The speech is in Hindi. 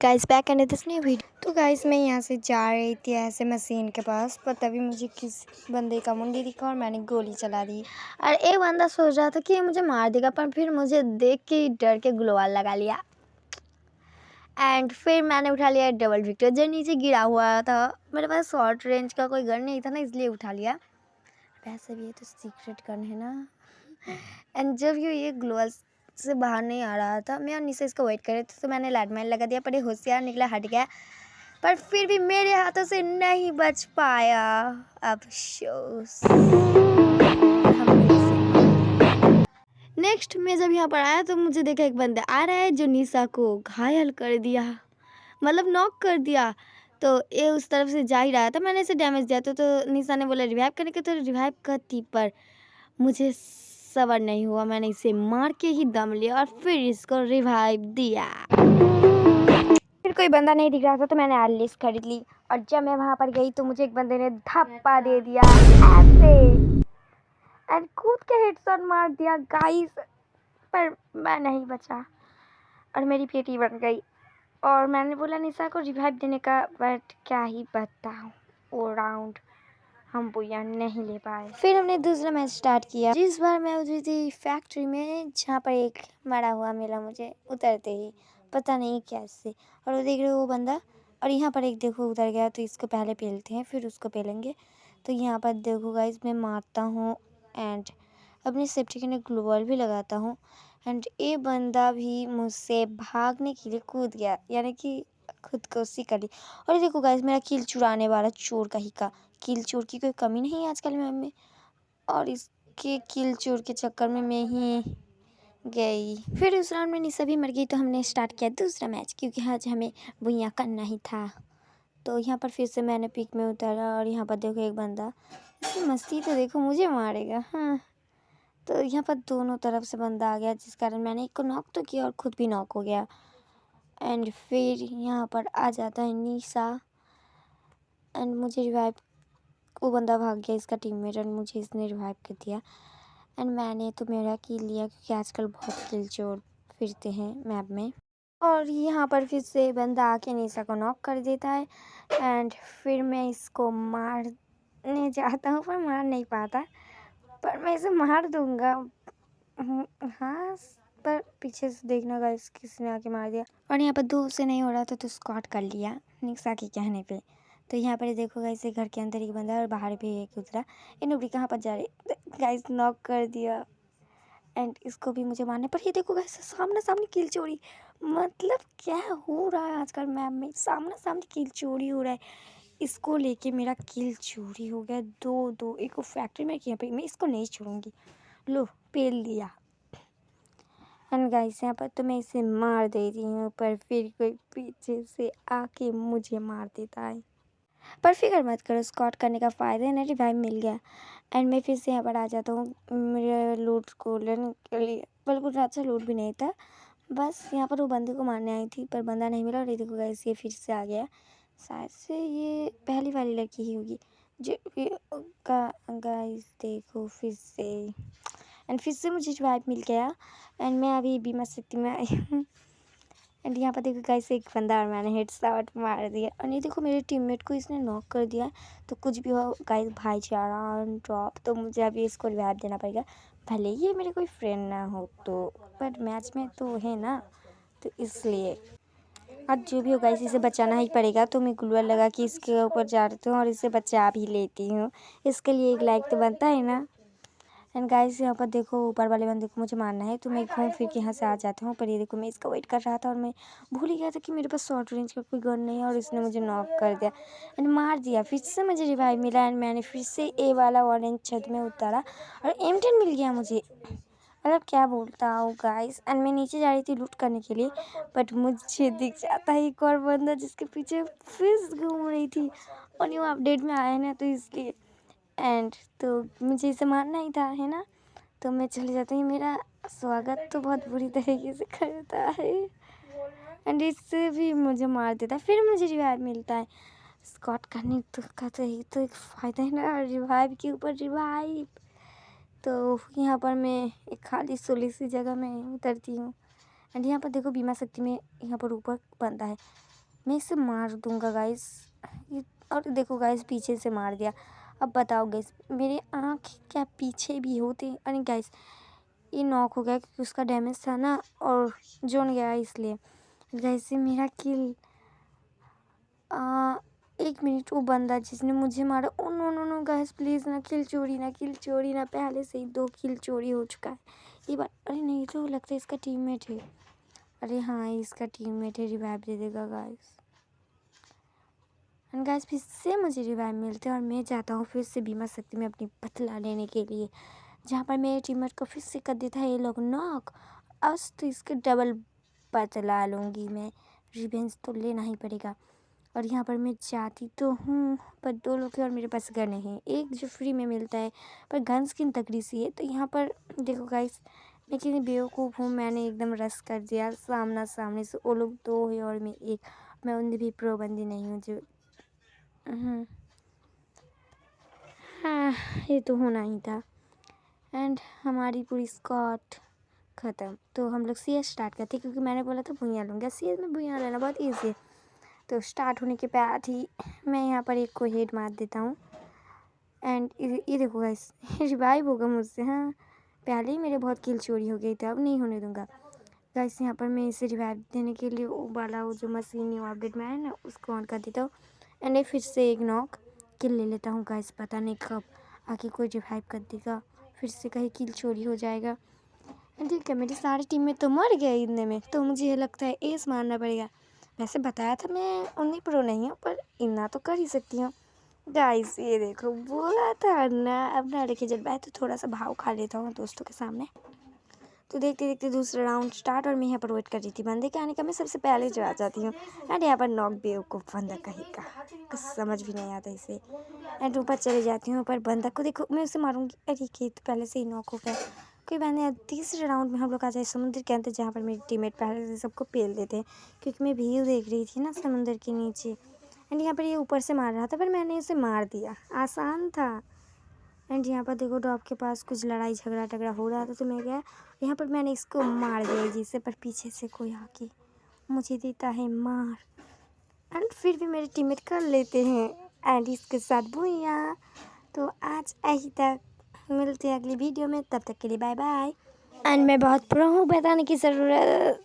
गाइस बैक करने दिस न्यू वीडियो। तो गाइस मैं यहाँ से जा रही थी ऐसे मशीन के पास, पर तभी मुझे किस बंदे का मुंडी दिखा और मैंने गोली चला दी। और एक बंदा सोच रहा था कि ये मुझे मार देगा, पर फिर मुझे देख के डर के ग्लोवाल लगा लिया। एंड फिर मैंने उठा लिया डबल विक्टर जो नीचे गिरा हुआ था। मेरे पास शॉर्ट रेंज का कोई गन नहीं था ना, इसलिए उठा लिया। वैसे भी ये तो सीक्रेट गन है ना। एंड जब ये ग्लोवाल से बाहर नहीं आ रहा था, मैं और निशा इसको वेट कर रहे थे, तो मैंने लैंडमाइन लगा दिया, पर ये होशियार निकला, हट गया। पर फिर भी मेरे हाथों से नहीं बच पाया। अफसोस। नेक्स्ट मैं जब यहाँ पर आया तो मुझे देखा एक बंदा आ रहा है जो निशा को घायल कर दिया, मतलब नॉक कर दिया। तो ये उस तरफ से जा ही रहा था, मैंने इसे डैमेज दिया तो निशा ने बोला रिवाइव करने के, तो रिवाइव करती, पर मुझे सबर नहीं हुआ। मैंने इसे मार के ही दम लिया और फिर इसको रिवाइव दिया। फिर कोई बंदा नहीं दिख रहा था तो मैंने आर्लिस खरीद ली, और जब मैं वहाँ पर गई तो मुझे एक बंदे ने धप्पा दे दिया ऐसे, एंड कूद के हेडशॉट मार दिया गाइस, पर मैं नहीं बचा और मेरी पेटी बन गई। और मैंने बोला निशा को रिवाइव देने का, बट क्या ही बताऊँ, वो राउंड हम बुया नहीं ले पाए। फिर हमने दूसरा मैच स्टार्ट किया। जिस बार मैं उतरी थी फैक्ट्री में, जहाँ पर एक मरा हुआ मिला मुझे उतरते ही, पता नहीं कैसे। और वो देख रहे हो वो बंदा, और यहाँ पर एक देखो उतर गया, तो इसको पहले पेलते हैं फिर उसको पेलेंगे। तो यहाँ पर देखो गाइस मैं मारता हूँ एंड अपनी सेफ्टी के लिए ग्लोबल भी लगाता हूँ। एंड ये बंदा भी मुझसे भागने के लिए कूद गया, यानी कि खुदकुशी कर ली। और ये देखो गाइस मेरा किल चुराने वाला चोर कहीं का। किल चोर की कोई कमी नहीं है आजकल मैम में, और इसके किल चोर के चक्कर में मैं ही गई। फिर उस राउंड में निशा भी मर गई, तो हमने स्टार्ट किया दूसरा मैच, क्योंकि आज हमें बुइयाँ करना ही था। तो यहाँ पर फिर से मैंने पिक में उतारा, और यहाँ पर देखो एक बंदा, इसकी मस्ती तो देखो, मुझे मारेगा। हाँ, तो यहाँ पर दोनों तरफ से बंदा आ गया, जिस कारण मैंने एक को नॉक तो किया और खुद भी नॉक हो गया। एंड फिर यहाँ पर आ जाता है निशा, एंड मुझे रिवाइव, वो बंदा भाग गया इसका टीममेट, और मुझे इसने रिवाइव कर दिया। एंड मैंने तो मेरा किल लिया, क्योंकि आजकल बहुत किल चोर फिरते हैं मैप में। और यहाँ पर फिर से बंदा आके निशा को नॉक कर देता है, एंड फिर मैं इसको मारने जाता हूँ पर मार नहीं पाता, पर मैं इसे मार दूँगा। हाँ, पर पीछे से देखना गाइस किसी ने आके मार दिया। और यहाँ पर 2 से नहीं हो रहा था तो स्क्वाड कर लिया निशा के कहने पे। तो यहाँ पर देखो गाइस घर के अंदर एक बंदा है और बाहर भी एक उतरा। ये नोबड़ी कहाँ पर जा रही, गाइस नॉक कर दिया। एंड इसको भी मुझे मारने पर, ये देखो गाइस सामने सामने किल चोरी। मतलब क्या हो रहा है आजकल मैप में, सामने सामने किल चोरी हो रहा है। इसको लेके मेरा किल चोरी हो गया 2-2। एक को फैक्ट्री में किया, पे मैं इसको नहीं छोड़ूंगी। लो पेल लिया। एंड गाइस यहाँ पर तो मैं इसे मार देती हूँ, पर फिर कोई पीछे से आके मुझे मार देता है। पर फिक्र मत करो, स्कॉट करने का फ़ायदा है ना, रिवाइव मिल गया। एंड मैं फिर से यहाँ पर आ जाता हूँ मेरे लूट को लेने के लिए, बिल्कुल अच्छा लूट भी नहीं था, बस यहाँ पर वो बंदे को मारने आई थी, पर बंदा नहीं मिला। और ये देखो गाइस ये फिर से आ गया, शायद से ये पहली वाली लड़की ही होगी जो गाइस देखो फिर से। एंड फिर से मुझे रिवाइव मिल गया, एंड मैं अभी बीमा शक्ति में आई हूँ। एंड यहाँ पर देखो गाइस एक बंदा और मैंने हेडशॉट मार दिया, और ये देखो मेरे टीममेट को इसने नॉक कर दिया। तो कुछ भी हो गाइस, भाईचारा ऑन टॉप, तो मुझे अभी इसको रिवाइव देना पड़ेगा, भले ही ये मेरे कोई फ्रेंड ना हो तो, पर मैच में तो है ना, तो इसलिए आज जो भी हो गाइस इसे बचाना ही पड़ेगा। तो मैं ग्लूअर लगा के इसके ऊपर जा रही हूँ और इसे बचा भी लेती हूँ। इसके लिए एक लाइक तो बनता है ना। एंड गाइस यहाँ पर देखो ऊपर वाले बंदे को मुझे मारना है, तो मैं घूम फिर के यहाँ से आ जाती हूँ। पर ये देखो मैं इसका वेट कर रहा था और मैं भूल ही गया था कि मेरे पास शॉर्ट रेंज का कोई गन नहीं है, और इसने मुझे नॉक कर दिया एंड मार दिया। फिर से मुझे रिवाइव मिला, एंड मैंने फिर से ए वाला ऑरेंज छत में उतारा और M10 मिल गया मुझे। मतलब क्या बोलता हूँ गाइस। एंड मैं नीचे जा रही थी लूट करने के लिए, बट मुझे दिख जाता है एक और बंदा जिसके पीछे फिश घूम रही थी, और वो अपडेट में आया ना, तो इसलिए। एंड तो मुझे इसे मारना ही था, है ना, तो मैं चली जाती हूँ। मेरा स्वागत तो बहुत बुरी तरीके से करता है, एंड इससे भी मुझे मार देता है। फिर मुझे रिवाइव मिलता है। स्कॉट करने तो का तो यही तो एक फ़ायदा है ना, रिवाइव के ऊपर रिवाइव। तो यहाँ पर मैं एक खाली सुली सी जगह में उतरती हूँ, एंड यहाँ पर देखो बीमा शक्ति में यहाँ पर ऊपर बंदा है, मैं इसे मार दूंगा गाइस। और देखो गाइस, पीछे से मार दिया। अब बताओ गाइस, मेरे आँख क्या पीछे भी होते? अरे गाइस, ये नॉक हो गया क्योंकि उसका डैमेज था ना, और जोन गया इसलिए। गाइस, ये मेरा किल। 1 मिनट, वो बंदा जिसने मुझे मारा, oh no no no guys, please ना किल चोरी ना, किल चोरी ना। पहले से ही 2 किल चोरी हो चुका है ये बार। अरे नहीं, तो लगता है इसका टीममेट है। अरे हाँ, इसका टीममेट है, रिवाइव दे देगा गाइस। एंड गाइस, फिर से मुझे रिवाइव मिलते हैं और मैं जाता हूँ फिर से बीमा शक्ति में अपनी बदला लेने के लिए, जहाँ पर मेरे टीममेट को फिर से कर देता है ये लोग नॉक। आज तो इसके डबल बदला लूँगी मैं, रिवेंज तो लेना ही पड़ेगा। और यहाँ पर मैं जाती तो हूँ, पर 2 लोग हैं और मेरे पास गन है, एक जो फ्री में मिलता है, पर गन स्किन तगड़ी सी है। तो यहाँ पर देखो गाइस, मैं कितनी बेवकूफ़ हूँ, मैंने एकदम रश कर दिया सामना सामने से। वो लोग 2 है और मैं 1। मैं उनमें भी प्रो बंदी नहीं हूँ जो हाँ, ये तो होना ही था। एंड हमारी पूरी स्क्वाड ख़त्म। तो हम लोग CS स्टार्ट करते, क्योंकि मैंने बोला था भुइयाँ लूँगा। CS में भुइयाँ लेना बहुत ईजी है। तो स्टार्ट होने के बाद ही मैं यहाँ पर एक को हेड मार देता हूँ। एंड ये देखो गाइस, रिवाइव होगा मुझसे। हाँ, पहले ही मेरे बहुत किल चोरी हो गई थी, अब नहीं होने दूंगा गाइस। यहाँ पर मैं इसे रिवाइव देने के लिए वो वाला वो जो मशीन न्यू अपडेट में है ना, उसको ऑन कर देता हूँ। एंड ये फिर से एक नॉक किल ले लेता हूँ गाइस। पता नहीं कब आके कोई रिवाइव कर देगा, फिर से कहीं किल चोरी हो जाएगा। ठीक है, मेरी सारी टीम में तो मर गया इतने में, तो मुझे ये लगता है एस मारना पड़ेगा। वैसे बताया था मैं उन्हीं प्रो नहीं हूँ, पर इतना तो कर ही सकती हूँ गाइस। ये देखो, बोला था ना, अब ना लेके जब मैं तो थोड़ा सा भाव खा लेता हूँ दोस्तों के सामने। तो देखते देखते दूसरा राउंड स्टार्ट, और मैं यहाँ पर वेट कर रही थी बंदे के आने का। मैं सबसे पहले जो आ जाती हूँ। एंड यहाँ पर नॉक बेवकूफ़ बंदा कहीं का, कुछ समझ भी नहीं आता इसे। एंड ऊपर चले जाती हूँ, पर बंदा को देखो, मैं उसे मारूंगी। अरे खेत पहले से ही नॉक हो गया। कोई बात नहीं, तीसरे राउंड में हम लोग आ जाए समुद्र के अंदर, जहाँ पर मेरे टीममेट पहले से सबको पेल देते हैं, क्योंकि मैं व्यू देख रही थी ना समुद्र के नीचे। एंड यहाँ पर ये ऊपर से मार रहा था, पर मैंने इसे मार दिया, आसान था। एंड यहाँ पर देखो, डॉग के पास कुछ लड़ाई झगड़ा टगड़ा हो रहा था, तो मैं गया यहाँ पर, मैंने इसको मार दिया जिससे, पर पीछे से कोई आके मुझे देता है मार। एंड फिर भी मेरे टीममेट कर लेते हैं, एंड इसके साथ भूया। तो आज यही तक, मिलते हैं अगली वीडियो में, तब तक के लिए बाय बाय। एंड मैं बहुत प्रो हूँ, बताने की ज़रूरत